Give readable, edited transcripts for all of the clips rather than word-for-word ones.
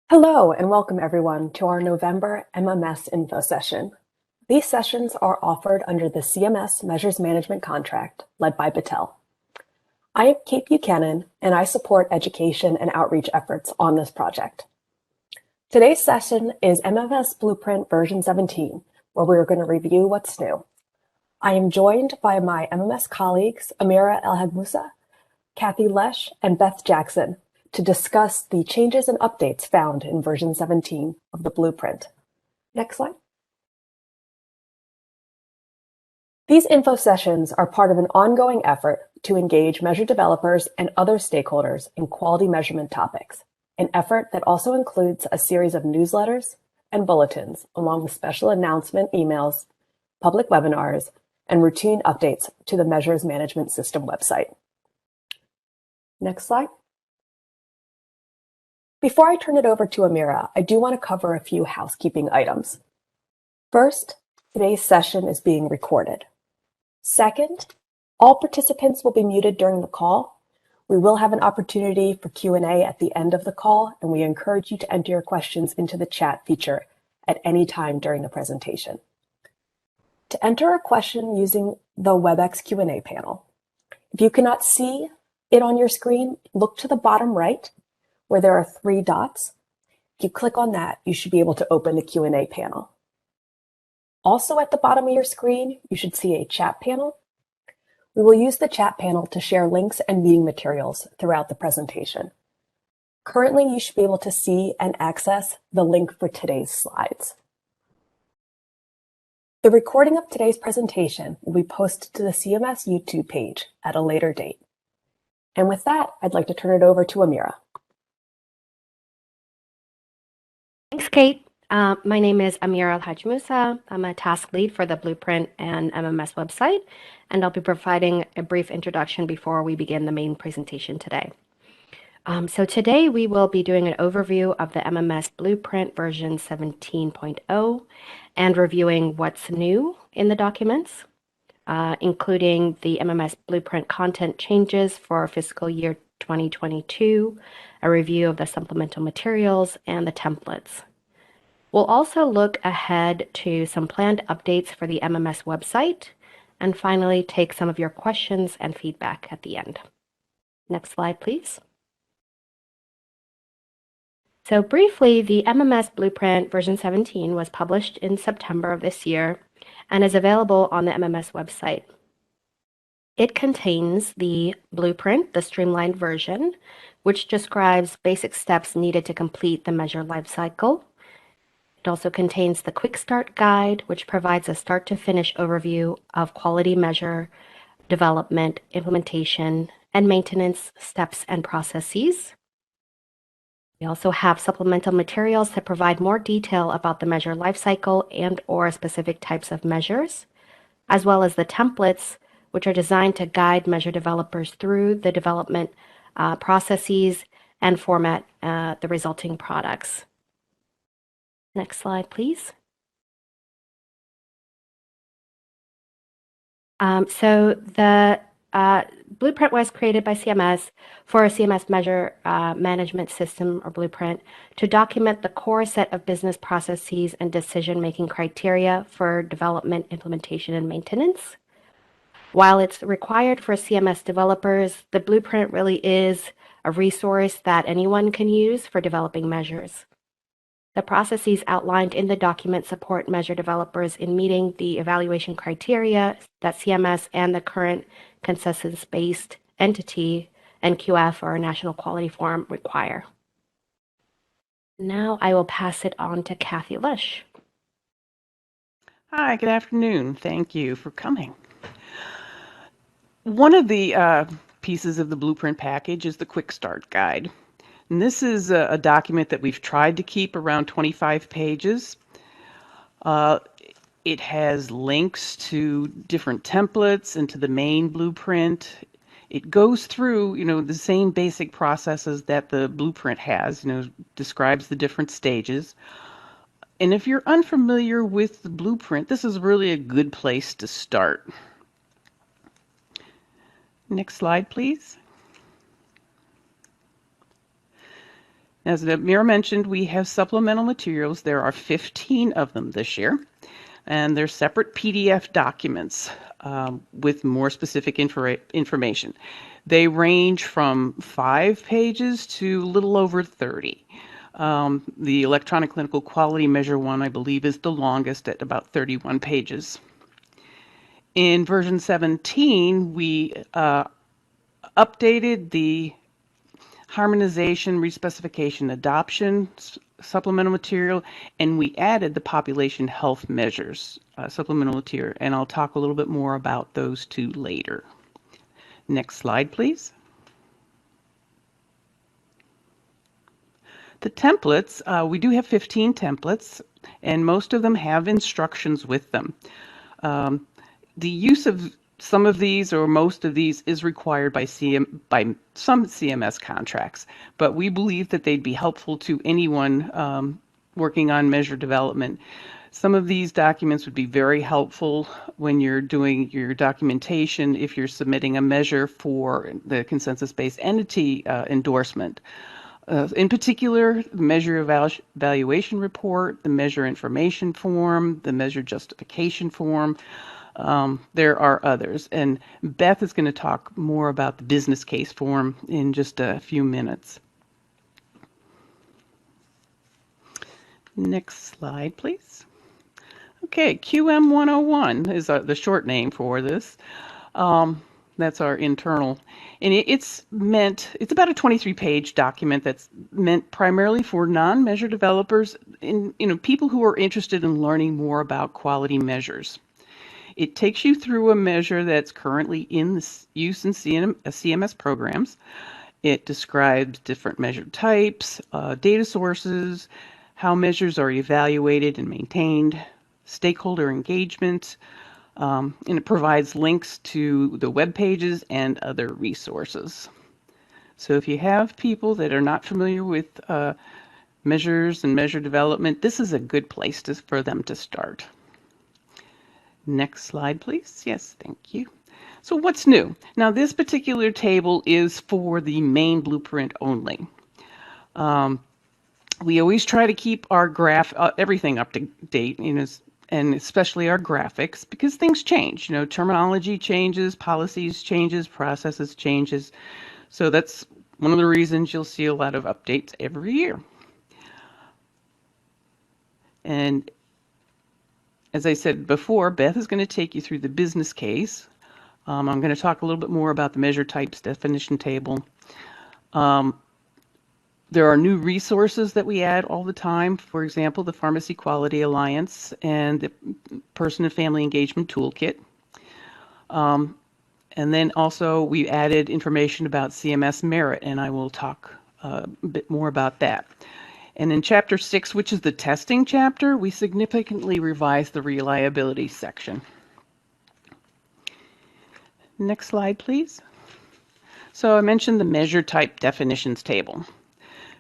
Hello and welcome everyone to our November MMS info session. These sessions are offered under the CMS Measures Management Contract led by Battelle. I am Kate Buchanan and I support education and outreach efforts on this project. Today's session is MMS Blueprint version 17, where we are going to review what's new. I am joined by my MMS colleagues Amira El-Hagmusa, Kathy Lesh, and Beth Jackson to discuss the changes and updates found in version 17 of the Blueprint. Next slide. These info sessions are part of an ongoing effort to engage measure developers and other stakeholders in quality measurement topics, an effort that also includes a series of newsletters and bulletins, along with special announcement emails, public webinars, and routine updates to the Measures Management System website. Next slide. Before I turn it over to Amira, I do want to cover a few housekeeping items. First, today's session is being recorded. Second, all participants will be muted during the call. We will have an opportunity for Q&A at the end of the call, and we encourage you to enter your questions into the chat feature at any time during the presentation. To enter a question using the WebEx Q&A panel, if you cannot see it on your screen, look to the bottom right, where there are 3 dots. If you click on that, you should be able to open the Q&A panel. Also at the bottom of your screen, you should see a chat panel. We will use the chat panel to share links and meeting materials throughout the presentation. Currently, you should be able to see and access the link for today's slides. The recording of today's presentation will be posted to the CMS YouTube page at a later date. And with that, I'd like to turn it over to Amira. Thanks, Kate. My name is Amira El-Hagmusa. I'm a task lead for the Blueprint and MMS website, and I'll be providing a brief introduction before we begin the main presentation today. So today we will be doing an overview of the MMS Blueprint version 17.0 and reviewing what's new in the documents, including the MMS Blueprint content changes for fiscal year 2022, a review of the supplemental materials, and the templates. We'll also look ahead to some planned updates for the MMS website, and finally take some of your questions and feedback at the end. Next slide, please. So briefly, the MMS Blueprint version 17 was published in September of this year and is available on the MMS website. It contains the blueprint, the streamlined version, which describes basic steps needed to complete the measure lifecycle. It also contains the Quick Start Guide, which provides a start-to-finish overview of quality measure, development, implementation, and maintenance steps and processes. We also have supplemental materials that provide more detail about the measure lifecycle and/or specific types of measures, as well as the templates, which are designed to guide measure developers through the development processes and format the resulting products. Next slide, please. So the Blueprint was created by CMS for a CMS measure management system or blueprint to document the core set of business processes and decision-making criteria for development, implementation, and maintenance. While it's required for CMS developers, the blueprint really is a resource that anyone can use for developing measures. The processes outlined in the document support measure developers in meeting the evaluation criteria that CMS and the current consensus-based entity, NQF, or National Quality Forum, require. Now I will pass it on to Kathy Lesh. Hi, good afternoon. Thank you for coming. One of the pieces of the Blueprint package is the Quick Start Guide. And this is a document that we've tried to keep around 25 pages. It has links to different templates and to the main blueprint. It goes through, the same basic processes that the blueprint has, describes the different stages. And if you're unfamiliar with the blueprint, this is really a good place to start. Next slide, please. As Mira mentioned, we have supplemental materials. There are 15 of them this year, and they're separate PDF documents with more specific information. They range from 5 pages to a little over 30. The electronic clinical quality measure one, I believe, is the longest at about 31 pages. In version 17, we updated the harmonization, respecification, adoption supplemental material, and we added the population health measures supplemental material, and I'll talk a little bit more about those two later. Next slide, please. The templates, we do have 15 templates, and most of them have instructions with them. The use of some of these or most of these is required by some CMS contracts, but we believe that they'd be helpful to anyone working on measure development. Some of these documents would be very helpful when you're doing your documentation if you're submitting a measure for the consensus-based entity endorsement. In particular, the measure evaluation report, the measure information form, the measure justification form. There are others, and Beth is going to talk more about the business case form in just a few minutes. Next slide, please. Okay, QM 101 is the short name for this. That's our internal, and it's about a 23-page document that's meant primarily for non-measure developers and people who are interested in learning more about quality measures. It takes you through a measure that's currently in use in CMS programs. It describes different measure types, data sources, how measures are evaluated and maintained, stakeholder engagement, and it provides links to the web pages and other resources. So if you have people that are not familiar with measures and measure development, this is a good place for them to start. Next slide, please. Yes, thank you. So what's new? Now, this particular table is for the main blueprint only. We always try to keep our everything up to date, and especially our graphics, because things change. Terminology changes, policies changes, processes changes. So that's one of the reasons you'll see a lot of updates every year. And as I said before, Beth is going to take you through the business case. I'm going to talk a little bit more about the measure types definition table. There are new resources that we add all the time. For example, the Pharmacy Quality Alliance and the Person and Family Engagement Toolkit. And then also we added information about CMS merit, and I will talk a bit more about that. And in Chapter 6, which is the testing chapter, we significantly revised the reliability section. Next slide, please. So I mentioned the measure type definitions table.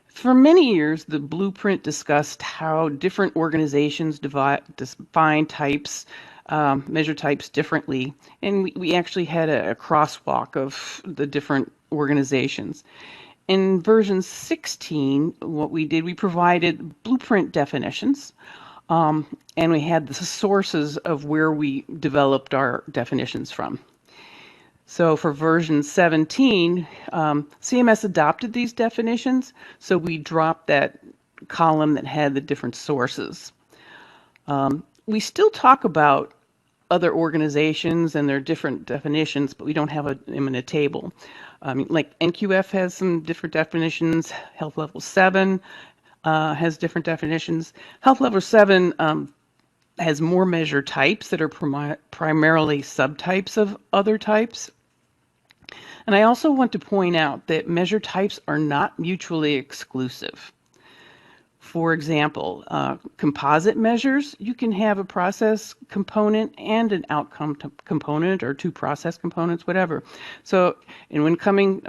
For many years, the blueprint discussed how different organizations define types, measure types differently, and we actually had a crosswalk of the different organizations. In version 16, what we did, we provided blueprint definitions, and we had the sources of where we developed our definitions from. So for version 17, CMS adopted these definitions, so we dropped that column that had the different sources. We still talk about other organizations and their different definitions, but we don't have them in a table. Like NQF has some different definitions. Health Level 7 has different definitions. Health Level 7 has more measure types that are primarily subtypes of other types. And I also want to point out that measure types are not mutually exclusive. For example, composite measures, you can have a process component and an outcome component, or two process components, whatever. So, and when coming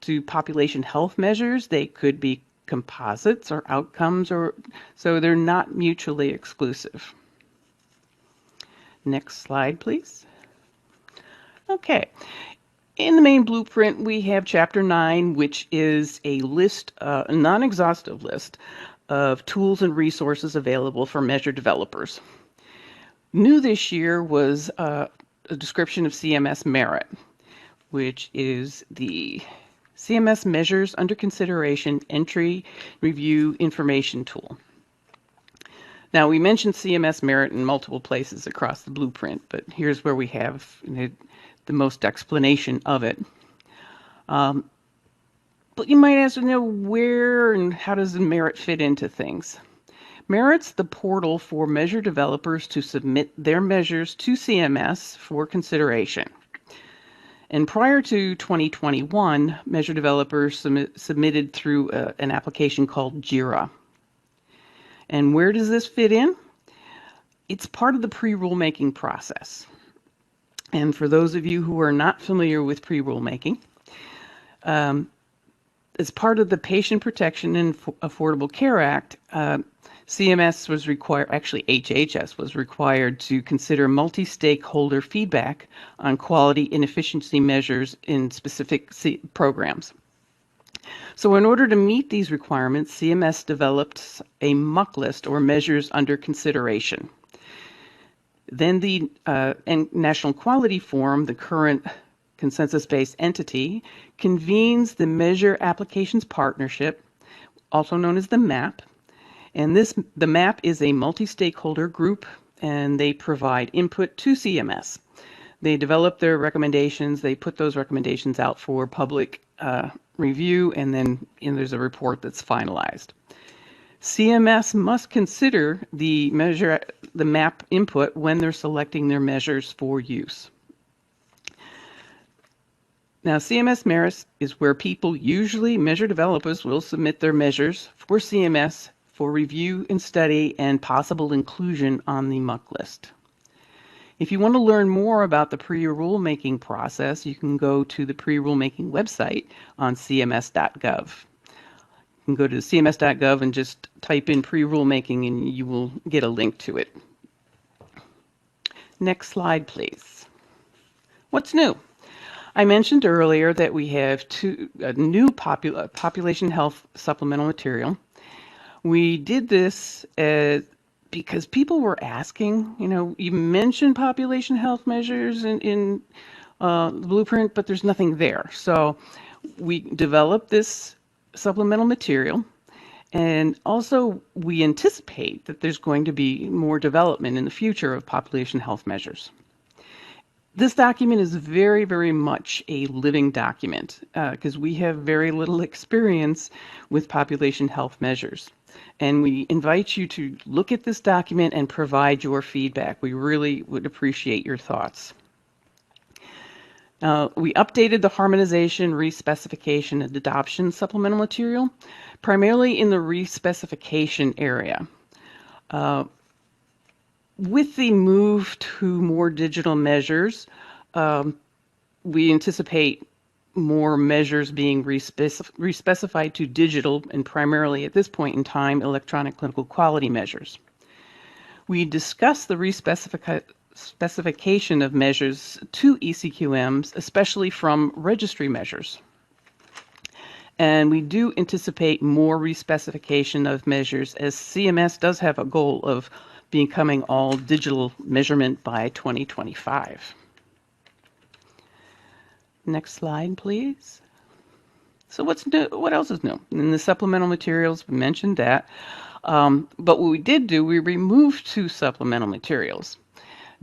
to population health measures, they could be composites or outcomes, so they're not mutually exclusive. Next slide, please. Okay. In the main blueprint, we have Chapter 9, which is a list, a non-exhaustive list of tools and resources available for measure developers. New this year was a description of CMS Merit, which is the CMS Measures Under Consideration Entry Review Information Tool. Now, we mentioned CMS Merit in multiple places across the blueprint, but here's where we have the most explanation of it. But you might ask, where and how does the Merit fit into things? Merit's the portal for measure developers to submit their measures to CMS for consideration. And prior to 2021, measure developers submitted through an application called JIRA. And where does this fit in? It's part of the pre-rulemaking process. And for those of you who are not familiar with pre-rulemaking, as part of the Patient Protection and Affordable Care Act, CMS was required, actually HHS was required to consider multi-stakeholder feedback on quality and efficiency measures in specific programs. So in order to meet these requirements, CMS developed a MUC list, or measures under consideration. Then the National Quality Forum, the current consensus-based entity, convenes the Measure Applications Partnership, also known as the MAP. And the MAP is a multi-stakeholder group, and they provide input to CMS. They develop their recommendations, they put those recommendations out for public review, and then there's a report that's finalized. CMS must consider the MAP input when they're selecting their measures for use. Now, CMS Merit is where people, usually measure developers, will submit their measures for CMS for review and study and possible inclusion on the MUC list. If you want to learn more about the pre-rulemaking process, you can go to the pre-rulemaking website on cms.gov. You can go to cms.gov and just type in pre-rulemaking and you will get a link to it. Next slide, please. What's new? I mentioned earlier that we have a new population health supplemental material. We did this because people were asking, you mentioned population health measures in the blueprint, but there's nothing there. So we developed this supplemental material, and also we anticipate that there's going to be more development in the future of population health measures. This document is very, very much a living document because we have very little experience with population health measures. And we invite you to look at this document and provide your feedback. We really would appreciate your thoughts. We updated the harmonization, respecification, and adoption supplemental material, primarily in the respecification area. With the move to more digital measures, we anticipate more measures being respecified to digital and primarily at this point in time, electronic clinical quality measures. We discussed the specification of measures to ECQMs, especially from registry measures. And we do anticipate more respecification of measures as CMS does have a goal of becoming all digital measurement by 2025. Next slide, please. So what's new? What else is new? In the supplemental materials, we mentioned that. But what we did do, we removed 2 supplemental materials: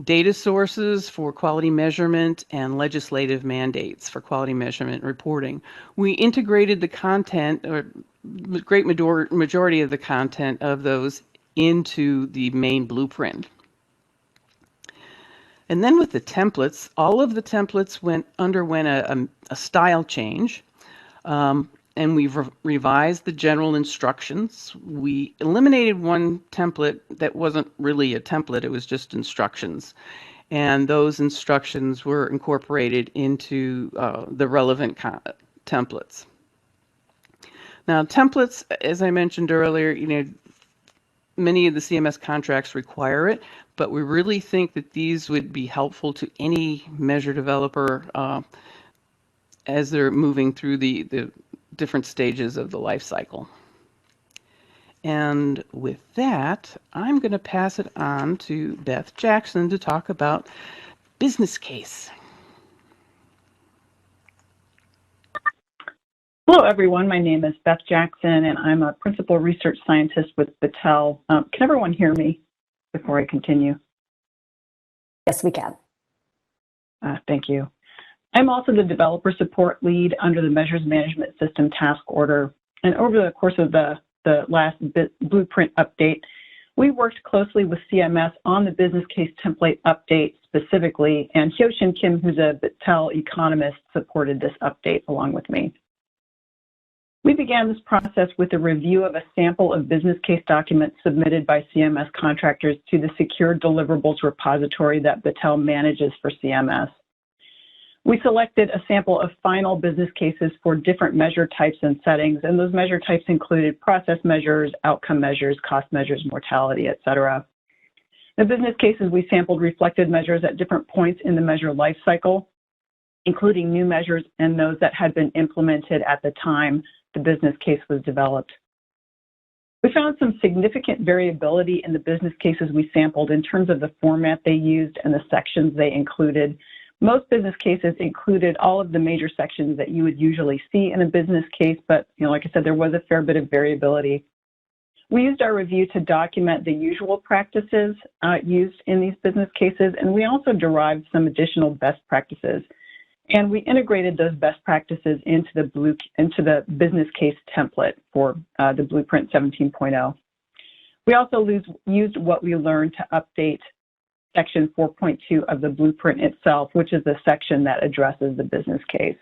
data sources for quality measurement and legislative mandates for quality measurement reporting. We integrated the content, or the great majority of the content of those, into the main blueprint. And then with the templates, all of the templates underwent a style change, and we've revised the general instructions. We eliminated one template that wasn't really a template, it was just instructions. And those instructions were incorporated into the relevant templates. Now, templates, as I mentioned earlier, many of the CMS contracts require it, but we really think that these would be helpful to any measure developer as they're moving through the different stages of the life cycle. And with that, I'm going to pass it on to Beth Jackson to talk about business case. Hello, everyone. My name is Beth Jackson, and I'm a principal research scientist with Battelle. Can everyone hear me before I continue? Yes, we can. Thank you. I'm also the developer support lead under the Measures Management System task order. And over the course of the last Blueprint update, we worked closely with CMS on the business case template update specifically, and Hyoshin Kim, who's a Battelle economist, supported this update along with me. We began this process with a review of a sample of business case documents submitted by CMS contractors to the Secure Deliverables repository that Battelle manages for CMS. We selected a sample of final business cases for different measure types and settings, and those measure types included process measures, outcome measures, cost measures, mortality, et cetera. The business cases we sampled reflected measures at different points in the measure life cycle, including new measures and those that had been implemented at the time the business case was developed. We found some significant variability in the business cases we sampled in terms of the format they used and the sections they included. Most business cases included all of the major sections that you would usually see in a business case, but like I said, there was a fair bit of variability. We used our review to document the usual practices used in these business cases, and we also derived some additional best practices. And we integrated those best practices into the business case template for the Blueprint 17.0. We also used what we learned to update Section 4.2 of the Blueprint itself, which is the section that addresses the business case.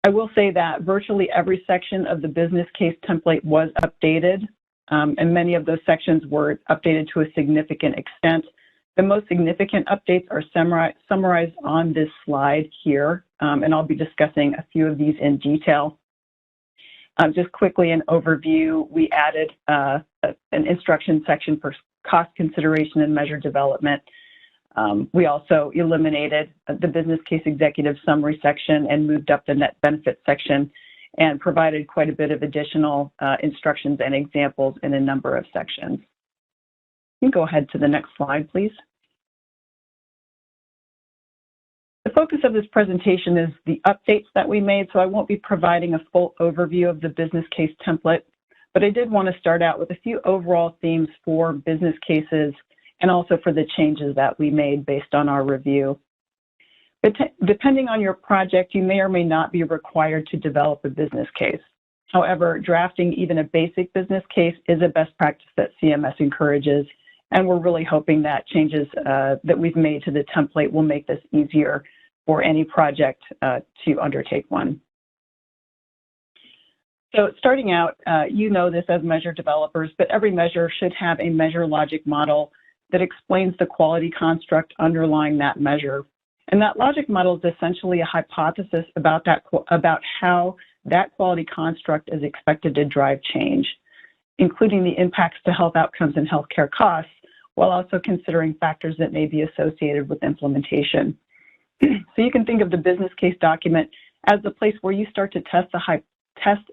I will say that virtually every section of the business case template was updated, and many of those sections were updated to a significant extent. The most significant updates are summarized on this slide here, and I'll be discussing a few of these in detail. Just quickly, an overview, we added an instruction section for cost consideration and measure development. We also eliminated the business case executive summary section and moved up the net benefit section and provided quite a bit of additional instructions and examples in a number of sections. You can go ahead to the next slide, please. The focus of this presentation is the updates that we made, so I won't be providing a full overview of the business case template, but I did want to start out with a few overall themes for business cases and also for the changes that we made based on our review. But depending on your project, you may or may not be required to develop a business case. However, drafting even a basic business case is a best practice that CMS encourages, and we're really hoping that changes that we've made to the template will make this easier for any project to undertake one. So starting out, you know this as measure developers, but every measure should have a measure logic model that explains the quality construct underlying that measure. And that logic model is essentially a hypothesis about how that quality construct is expected to drive change, including the impacts to health outcomes and healthcare costs, while also considering factors that may be associated with implementation. So you can think of the business case document as the place where you start to test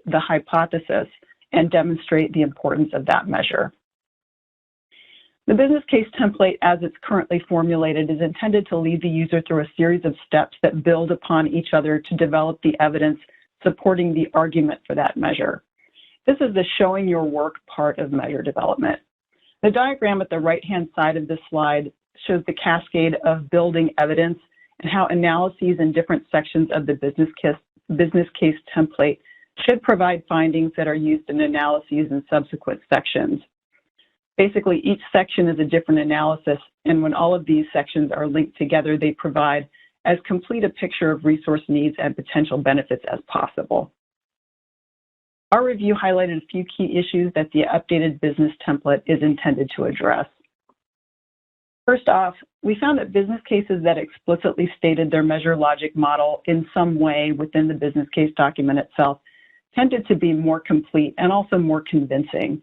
the hypothesis and demonstrate the importance of that measure. The business case template, as it's currently formulated, is intended to lead the user through a series of steps that build upon each other to develop the evidence supporting the argument for that measure. This is the showing your work part of measure development. The diagram at the right-hand side of this slide shows the cascade of building evidence and how analyses in different sections of the business case template should provide findings that are used in analyses in subsequent sections. Basically, each section is a different analysis, and when all of these sections are linked together, they provide as complete a picture of resource needs and potential benefits as possible. Our review highlighted a few key issues that the updated business template is intended to address. First off, we found that business cases that explicitly stated their measure logic model in some way within the business case document itself tended to be more complete and also more convincing.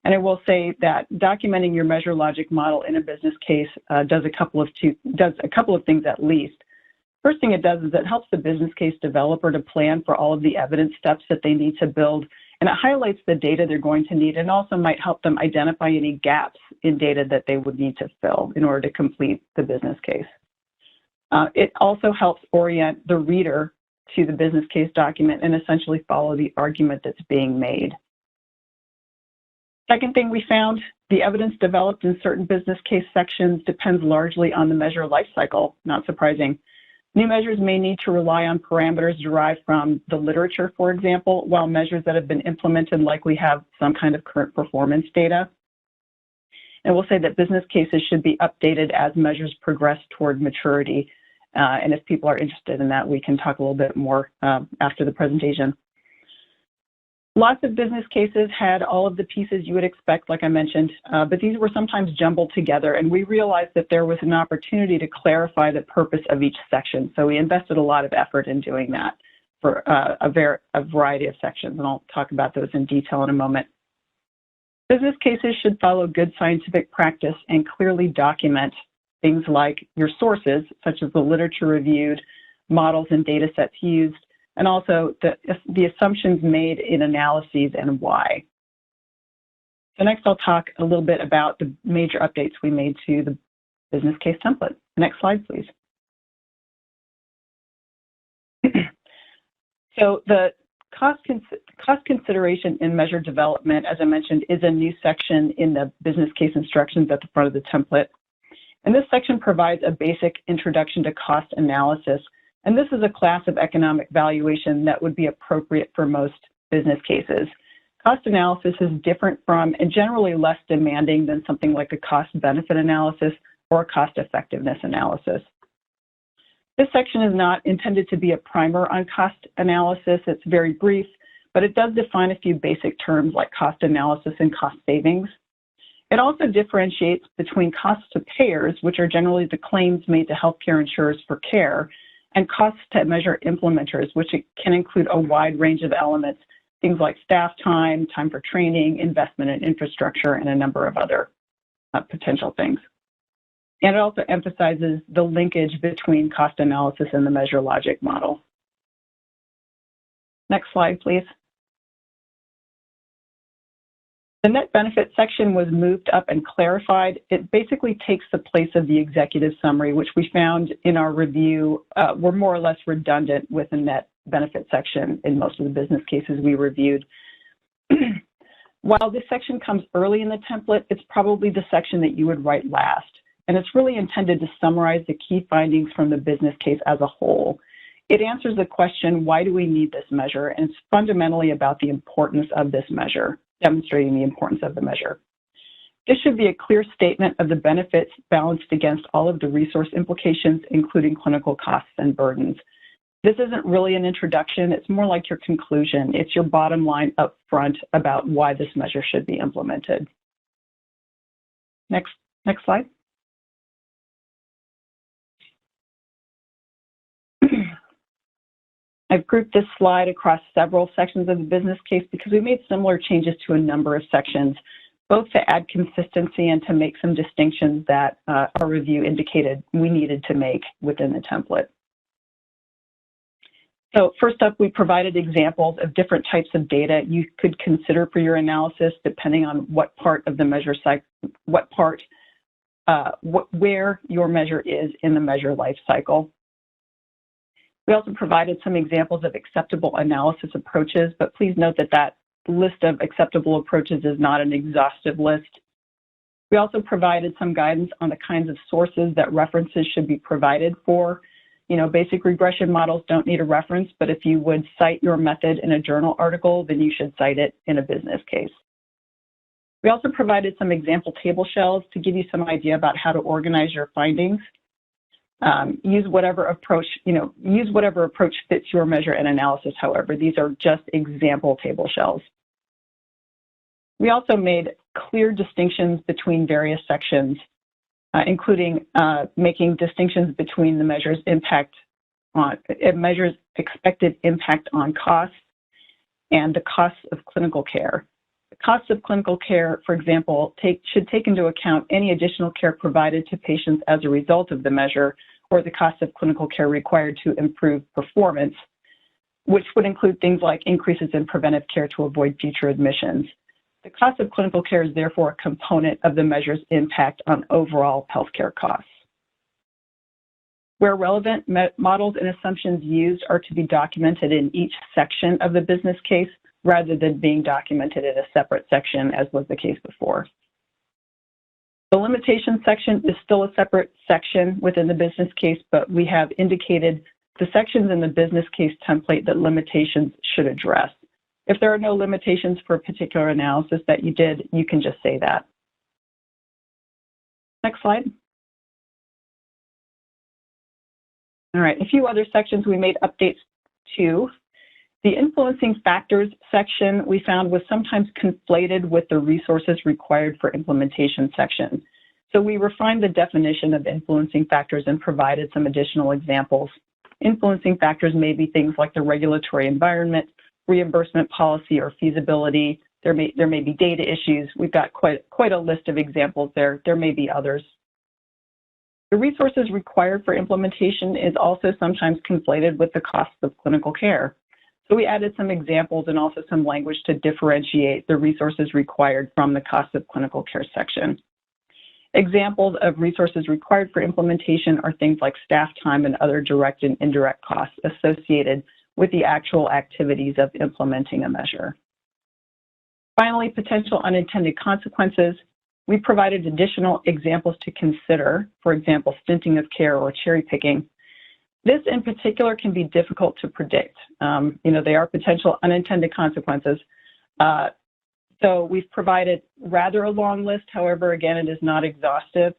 And I will say that documenting your measure logic model in a business case does a couple of things at least. First thing it does is it helps the business case developer to plan for all of the evidence steps that they need to build, and it highlights the data they're going to need and also might help them identify any gaps in data that they would need to fill in order to complete the business case. It also helps orient the reader to the business case document and essentially follow the argument that's being made. Second thing we found, the evidence developed in certain business case sections depends largely on the measure lifecycle, not surprising. New measures may need to rely on parameters derived from the literature, for example, while measures that have been implemented likely have some kind of current performance data. And we'll say that business cases should be updated as measures progress toward maturity. And if people are interested in that, we can talk a little bit more after the presentation. Lots of business cases had all of the pieces you would expect, like I mentioned, but these were sometimes jumbled together, and we realized that there was an opportunity to clarify the purpose of each section. So we invested a lot of effort in doing that for a variety of sections, and I'll talk about those in detail in a moment. Business cases should follow good scientific practice and clearly document things like your sources, such as the literature reviewed, models and data sets used, and also the assumptions made in analyses and why. So next I'll talk a little bit about the major updates we made to the business case template. Next slide, please. So the cost consideration in measure development, as I mentioned, is a new section in the business case instructions at the front of the template. And this section provides a basic introduction to cost analysis. And this is a class of economic valuation that would be appropriate for most business cases. Cost analysis is different from and generally less demanding than something like a cost-benefit analysis or a cost-effectiveness analysis. This section is not intended to be a primer on cost analysis. It's very brief, but it does define a few basic terms like cost analysis and cost savings. It also differentiates between costs to payers, which are generally the claims made to healthcare insurers for care, and costs to measure implementers, which can include a wide range of elements, things like staff time, time for training, investment in infrastructure, and a number of other potential things. And it also emphasizes the linkage between cost analysis and the measure logic model. Next slide, please. The net benefit section was moved up and clarified. It basically takes the place of the executive summary, which we found in our review were more or less redundant with the net benefit section in most of the business cases we reviewed. While this section comes early in the template, it's probably the section that you would write last. And it's really intended to summarize the key findings from the business case as a whole. It answers the question, why do we need this measure? And it's fundamentally about the importance of this measure, demonstrating the importance of the measure. This should be a clear statement of the benefits balanced against all of the resource implications, including clinical costs and burdens. This isn't really an introduction. It's more like your conclusion. It's your bottom line up front about why this measure should be implemented. Next slide. I've grouped this slide across several sections of the business case because we made similar changes to a number of sections, both to add consistency and to make some distinctions that our review indicated we needed to make within the template. So first up, we provided examples of different types of data you could consider for your analysis, depending on what part of the measure cycle, where your measure is in the measure life cycle. We also provided some examples of acceptable analysis approaches, but please note that that list of acceptable approaches is not an exhaustive list. We also provided some guidance on the kinds of sources that references should be provided for. You know, basic regression models don't need a reference, but if you would cite your method in a journal article, then you should cite it in a business case. We also provided some example table shells to give you some idea about how to organize your findings. Use whatever approach fits your measure and analysis, however. These are just example table shells. We also made clear distinctions between various sections, including making distinctions between the measure's expected impact on costs and the costs of clinical care. The costs of clinical care, for example, should take into account any additional care provided to patients as a result of the measure, or the cost of clinical care required to improve performance, which would include things like increases in preventive care to avoid future admissions. The cost of clinical care is therefore a component of the measure's impact on overall healthcare costs. Where relevant, models and assumptions used are to be documented in each section of the business case rather than being documented in a separate section, as was the case before. The limitations section is still a separate section within the business case, but we have indicated the sections in the business case template that limitations should address. If there are no limitations for a particular analysis that you did, you can just say that. Next slide. All right, a few other sections we made updates to. The influencing factors section we found was sometimes conflated with the resources required for implementation section. So we refined the definition of influencing factors and provided some additional examples. Influencing factors may be things like the regulatory environment, reimbursement policy, or feasibility. There may be data issues. We've got quite a list of examples there. There may be others. The resources required for implementation is also sometimes conflated with the costs of clinical care. So we added some examples and also some language to differentiate the resources required from the cost of clinical care section. Examples of resources required for implementation are things like staff time and other direct and indirect costs associated with the actual activities of implementing a measure. Finally, potential unintended consequences. We provided additional examples to consider, for example, stinting of care or cherry picking. This in particular can be difficult to predict. They are potential unintended consequences. So we've provided rather a long list. However, again, it is not exhaustive.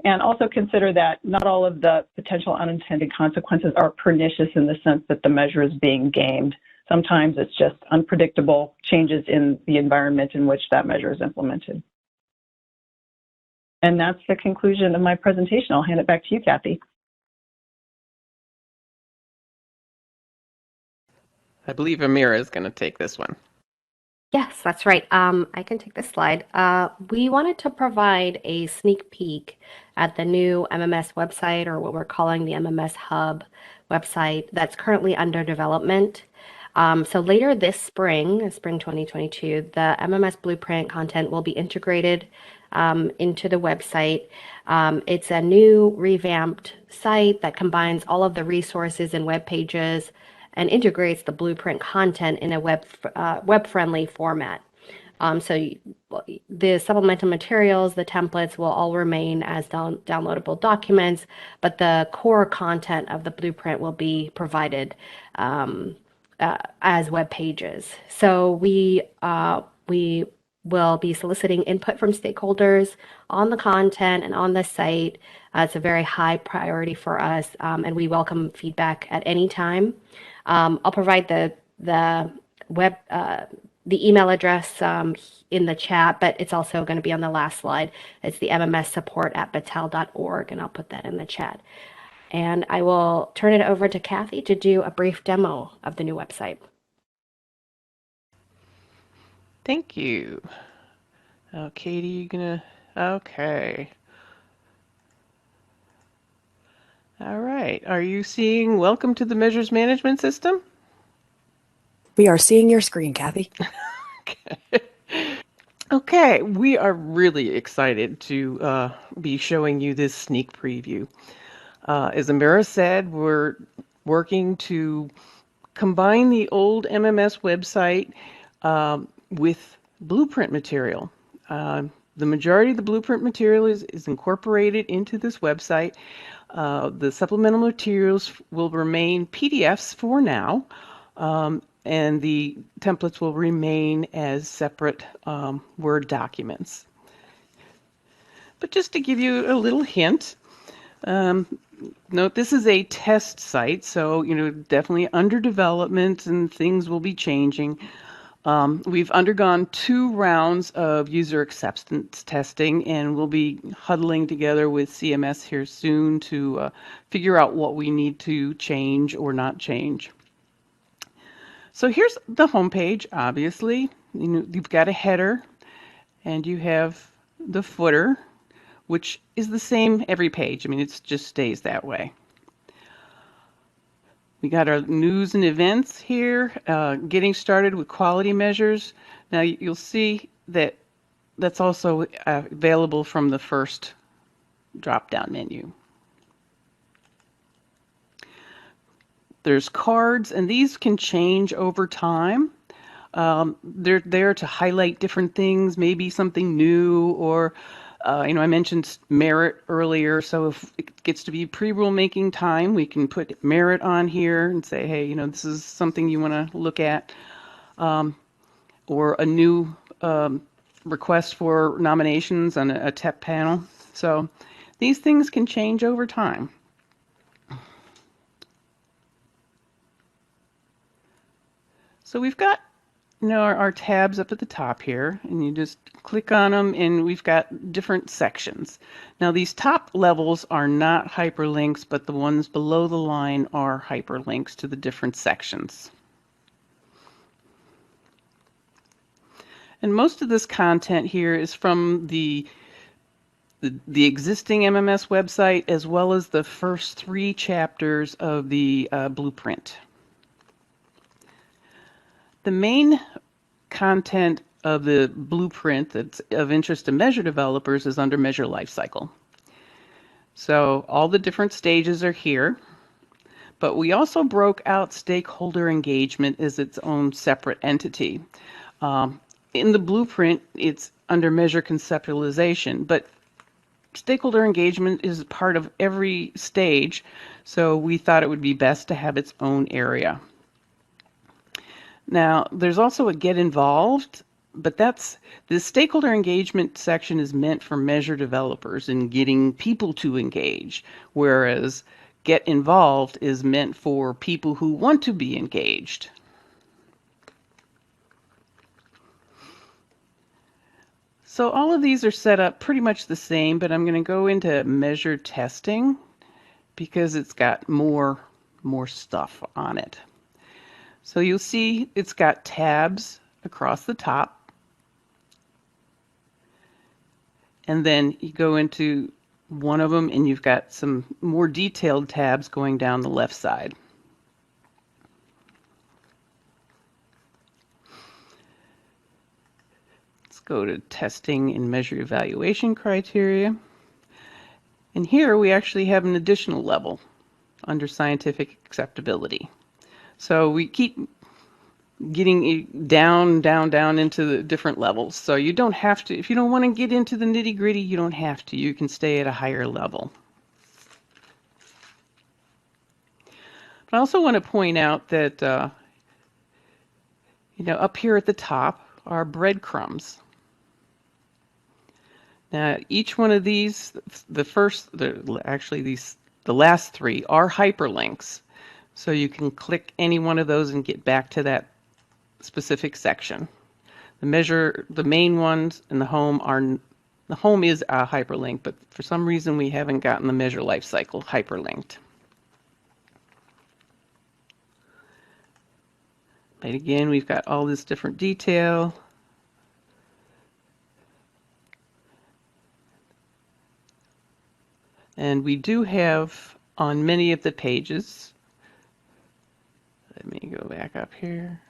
And also consider that not all of the potential unintended consequences are pernicious in the sense that the measure is being gamed. Sometimes it's just unpredictable changes in the environment in which that measure is implemented. And that's the conclusion of my presentation. I'll hand it back to you, Kathy. I believe Amira is going to take this one. Yes, that's right. I can take this slide. We wanted to provide a sneak peek at the new MMS website, or what we're calling the MMS Hub website, that's currently under development. So later this spring 2022, the MMS Blueprint content will be integrated into the website. It's a new revamped site that combines all of the resources and web pages and integrates the Blueprint content in a web-friendly format. So the supplemental materials, the templates will all remain as downloadable documents, but the core content of the Blueprint will be provided as web pages. So we will be soliciting input from stakeholders on the content and on the site. It's a very high priority for us, and we welcome feedback at any time. I'll provide the email address in the chat, but it's also going to be on the last slide. It's the mmssupport@battelle.org, and I'll put that in the chat. And I will turn it over to Kathy to do a brief demo of the new website. Thank you. Katie, you gonna? Okay. All right. Are you seeing Welcome to the Measures Management System? We are seeing your screen, Kathy. Okay. We are really excited to be showing you this sneak preview. As Amira said, we're working to combine the old MMS website with Blueprint material. The majority of the Blueprint material is incorporated into this website. The supplemental materials will remain PDFs for now, and the templates will remain as separate Word documents. But just to give you a little hint, note this is a test site, so definitely under development and things will be changing. We've undergone 2 rounds of user acceptance testing, and we'll be huddling together with CMS here soon to figure out what we need to change or not change. So here's the homepage. Obviously, you've got a header, and you have the footer, which is the same every page. I mean, it just stays that way. We got our news and events here, getting started with quality measures. Now you'll see that that's also available from the first drop-down menu. There's cards, and these can change over time. They're there to highlight different things, maybe something new, or I mentioned merit earlier, so if it gets to be pre-rulemaking time, we can put merit on here and say, hey, this is something you want to look at, or a new request for nominations on a TEP panel. So these things can change over time. So we've got our tabs up at the top here, and you just click on them, and we've got different sections. Now these top levels are not hyperlinks, but the ones below the line are hyperlinks to the different sections. And most of this content here is from the existing MMS website, as well as the first 3 chapters of the blueprint. The main content of the blueprint that's of interest to measure developers is under Measure Lifecycle. So all the different stages are here, but we also broke out stakeholder engagement as its own separate entity. In the blueprint, it's under Measure Conceptualization, but stakeholder engagement is part of every stage, so we thought it would be best to have its own area. Now, there's also a Get Involved, but the stakeholder engagement section is meant for measure developers and getting people to engage, whereas Get Involved is meant for people who want to be engaged. So all of these are set up pretty much the same, but I'm going to go into measure testing because it's got more stuff on it. So you'll see it's got tabs across the top. And then you go into one of them and you've got some more detailed tabs going down the left side. Let's go to testing and measure evaluation criteria. And here we actually have an additional level under scientific acceptability. So we keep getting down into the different levels. So you don't have to, if you don't want to get into the nitty-gritty, you don't have to. You can stay at a higher level. But I also want to point out that, up here at the top are breadcrumbs. Now, each one of these, the last 3 are hyperlinks. So you can click any one of those and get back to that specific section. The main ones and the home is a hyperlink, but for some reason we haven't gotten the measure lifecycle hyperlinked. But again, we've got all this different detail. And we do have on many of the pages, let me go back up here.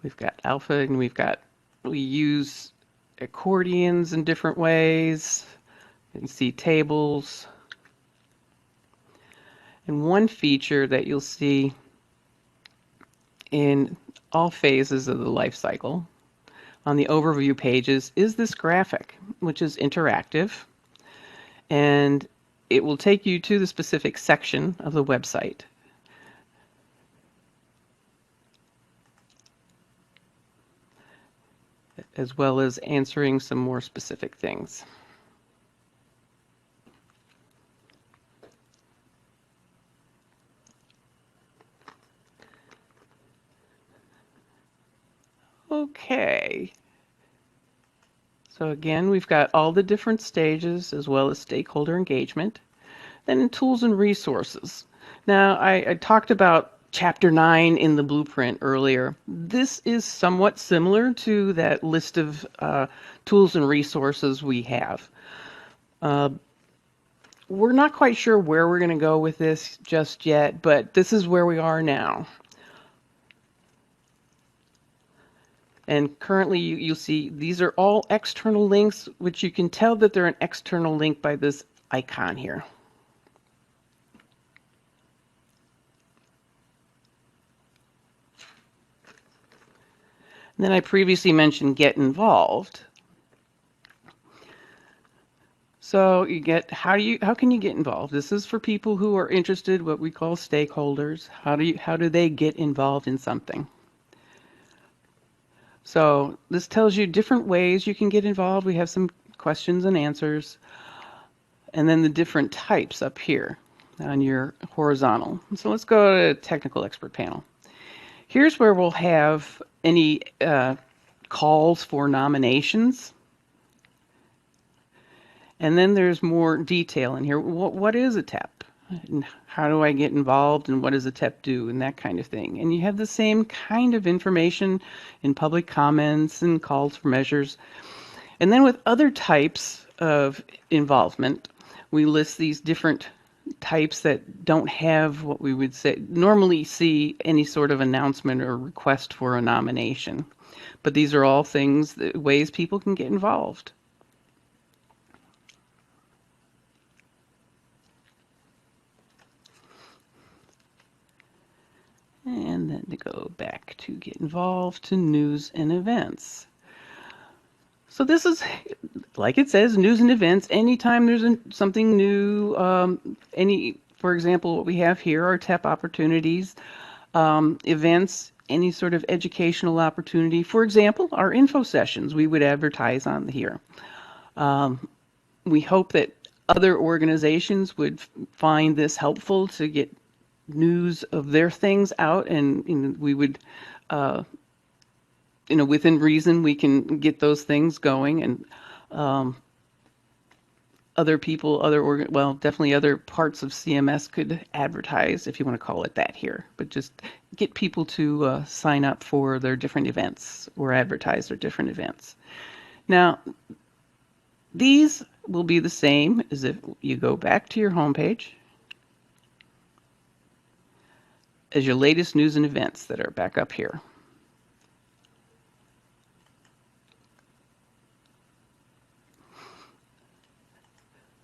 We've got alpha, and we use accordions in different ways. You can see tables. And one feature that you'll see in all phases of the life cycle on the overview pages is this graphic, which is interactive. And it will take you to the specific section of the website. As well as answering some more specific things. Okay. So again, we've got all the different stages as well as stakeholder engagement. Then in tools and resources. Now, I talked about Chapter 9 in the blueprint earlier. This is somewhat similar to that list of tools and resources we have. We're not quite sure where we're going to go with this just yet, but this is where we are now. And currently you'll see these are all external links, which you can tell that they're an external link by this icon here. And then I previously mentioned get involved. So you get how can you get involved? This is for people who are interested, what we call stakeholders. How do they get involved in something? So this tells you different ways you can get involved. We have some questions and answers, and then the different types up here on your horizontal. So let's go to technical expert panel. Here's where we'll have any calls for nominations. And then there's more detail in here. What is a TEP? And how do I get involved, and what does a TEP do, and that kind of thing. And you have the same kind of information in public comments and calls for measures. And then with other types of involvement, we list these different types that don't have what we would say normally see any sort of announcement or request for a nomination. But these are all things, ways people can get involved. And then to go back to get involved to news and events. So this is, like it says, news and events. Anytime there's something new, for example, what we have here are TEP opportunities, events, any sort of educational opportunity. For example, our info sessions we would advertise on here. We hope that other organizations would find this helpful to get news of their things out, and we would within reason we can get those things going, and other people, definitely other parts of CMS could advertise, if you want to call it that here, but just get people to sign up for their different events or advertise their different events. Now these will be the same as if you go back to your homepage as your latest news and events that are back up here.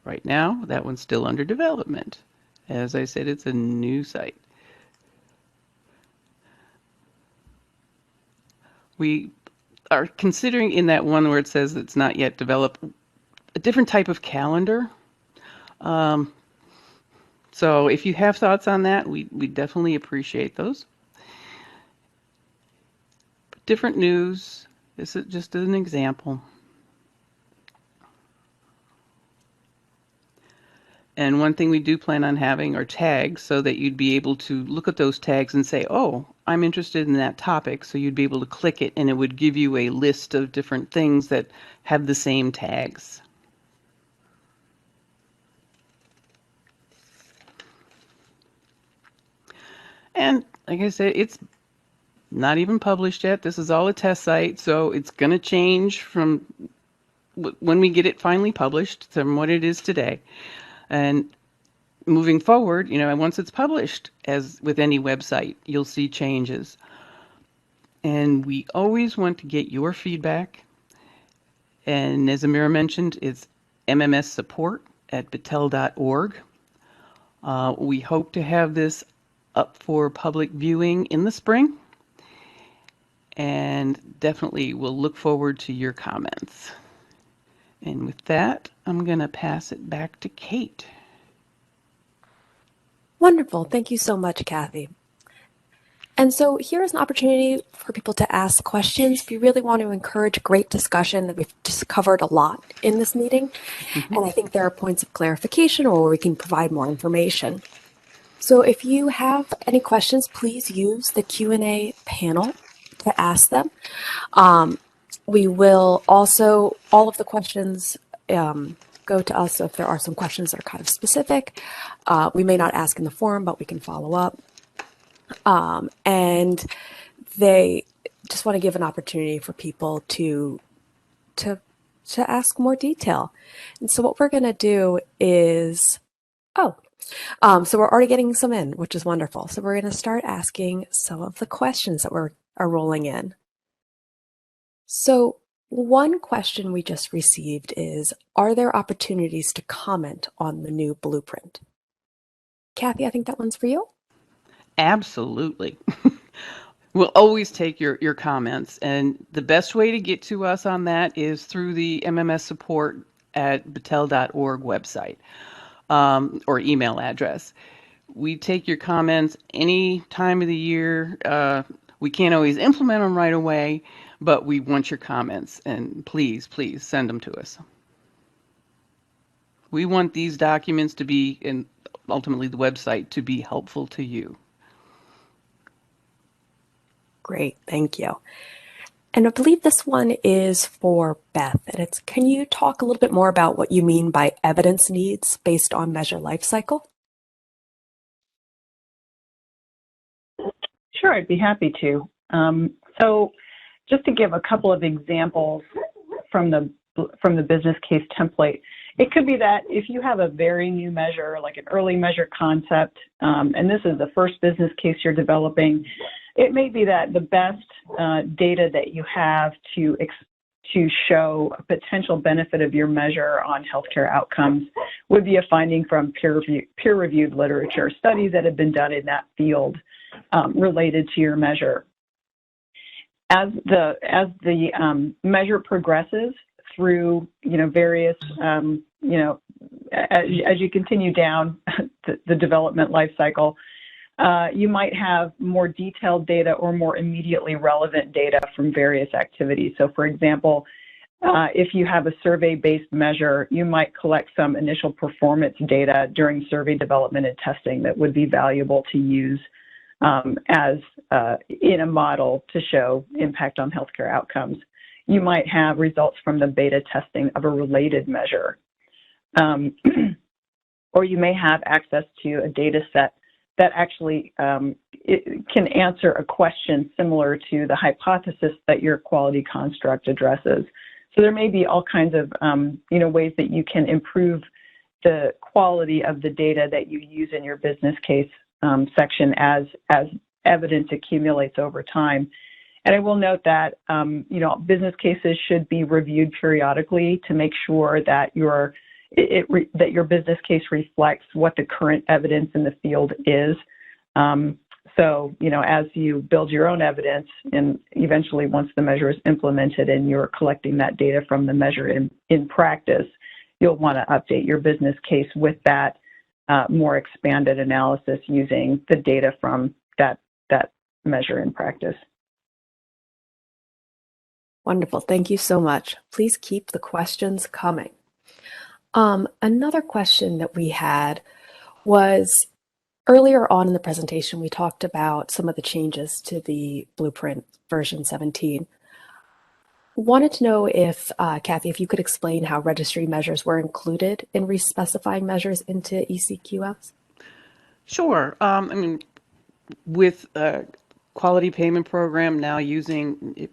Right now, that one's still under development. As I said, it's a new site. We are considering in that one where it says it's not yet developed, a different type of calendar. So if you have thoughts on that, we definitely appreciate those. Different news, this is just an example. And one thing we do plan on having are tags so that you'd be able to look at those tags and say, oh, I'm interested in that topic. So you'd be able to click it and it would give you a list of different things that have the same tags. And like I said, it's not even published yet. This is all a test site, so it's going to change from when we get it finally published from what it is today. And moving forward, once it's published, as with any website, you'll see changes. And we always want to get your feedback. And as Amira mentioned, it's mmssupport@battelle.org. We hope to have this up for public viewing in the spring, and definitely we'll look forward to your comments. And with that, I'm going to pass it back to Kate. Wonderful. Thank you so much, Kathy. And so here is an opportunity for people to ask questions. We really want to encourage great discussion. That we've just covered a lot in this meeting. And I think there are points of clarification or where we can provide more information. So if you have any questions, please use the Q&A panel to ask them. We will also, all of the questions go to us. So if there are some questions that are kind of specific, we may not ask in the forum, but we can follow up. And they just want to give an opportunity for people to to ask more detail. And so what we're going to do is, so we're already getting some in, which is wonderful. So we're going to start asking some of the questions that are rolling in. So one question we just received is, are there opportunities to comment on the new blueprint? Kathy, I think that one's for you. Absolutely. We'll always take your comments, and the best way to get to us on that is through the MMS support at battelle.org website or email address. We take your comments any time of the year. We can't always implement them right away, but we want your comments, and please, please send them to us. We want these documents to be, and ultimately the website, to be helpful to you. Great, thank you. And I believe this one is for Beth, and it's, can you talk a little bit more about what you mean by evidence needs based on measure life cycle? Sure, I'd be happy to. So just to give a couple of examples from the business case template, it could be that if you have a very new measure, like an early measure concept, and this is the first business case you're developing, it may be that the best data that you have to show a potential benefit of your measure on healthcare outcomes would be a finding from peer-reviewed literature, studies that have been done in that field related to your measure. As the measure progresses through, various, as you continue down the development life cycle, you might have more detailed data or more immediately relevant data from various activities. So for example, if you have a survey-based measure, you might collect some initial performance data during survey development and testing that would be valuable to use as in a model to show impact on healthcare outcomes. You might have results from the beta testing of a related measure. Or you may have access to a data set that actually it can answer a question similar to the hypothesis that your quality construct addresses. So there may be all kinds of ways that you can improve the quality of the data that you use in your business case section as evidence accumulates over time. And I will note that business cases should be reviewed periodically to make sure that your business case reflects what the current evidence in the field is. So, as you build your own evidence, and eventually once the measure is implemented and you're collecting that data from the measure in practice, you'll want to update your business case with that more expanded analysis using the data from that measure in practice. Wonderful, thank you so much. Please keep the questions coming. Another question that we had was, earlier on in the presentation, we talked about some of the changes to the Blueprint version 17. Wanted to know if, Kathy, if you could explain how registry measures were included in respecifying measures into ECQMs? Sure. With a quality payment program now using,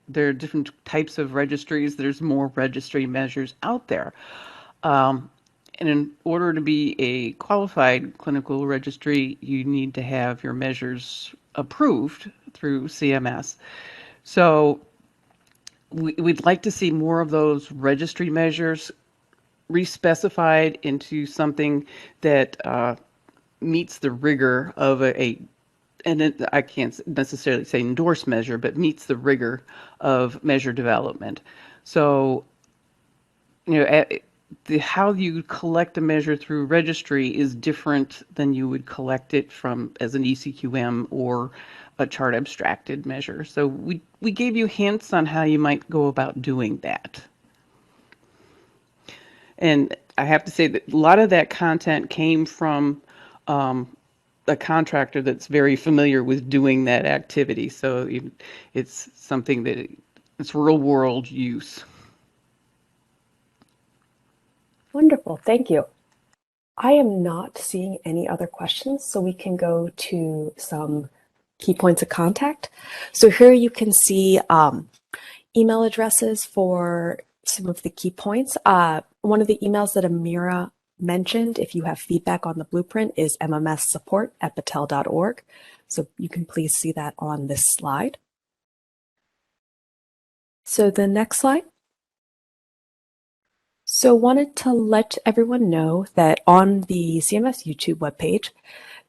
there are different types of registries. There's more registry measures out there. And in order to be a qualified clinical registry, you need to have your measures approved through CMS. So we'd like to see more of those registry measures respecified into something that meets the rigor of and I can't necessarily say endorsed measure, but meets the rigor of measure development. So, how you collect a measure through registry is different than you would collect it as an ECQM or a chart abstracted measure. So we gave you hints on how you might go about doing that. And I have to say that a lot of that content came from a contractor that's very familiar with doing that activity. So it's something that it's real world use. Wonderful, thank you. I am not seeing any other questions, so we can go to some key points of contact. So here you can see email addresses for some of the key points. One of the emails that Amira mentioned, if you have feedback on the blueprint, is mmssupport@battelle.org. So you can please see that on this slide. So the next slide. So wanted to let everyone know that on the CMS YouTube webpage,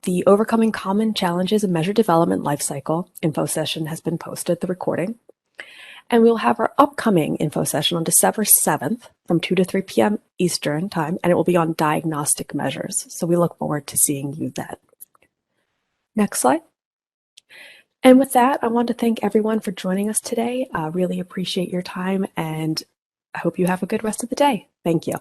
the Overcoming Common Challenges in Measure Development Lifecycle info session has been posted, the recording. And we'll have our upcoming info session on December 7th from 2 to 3 p.m. Eastern time, and it will be on diagnostic measures. So we look forward to seeing you then. Next slide. And with that, I want to thank everyone for joining us today. Really appreciate your time, and I hope you have a good rest of the day. Thank you.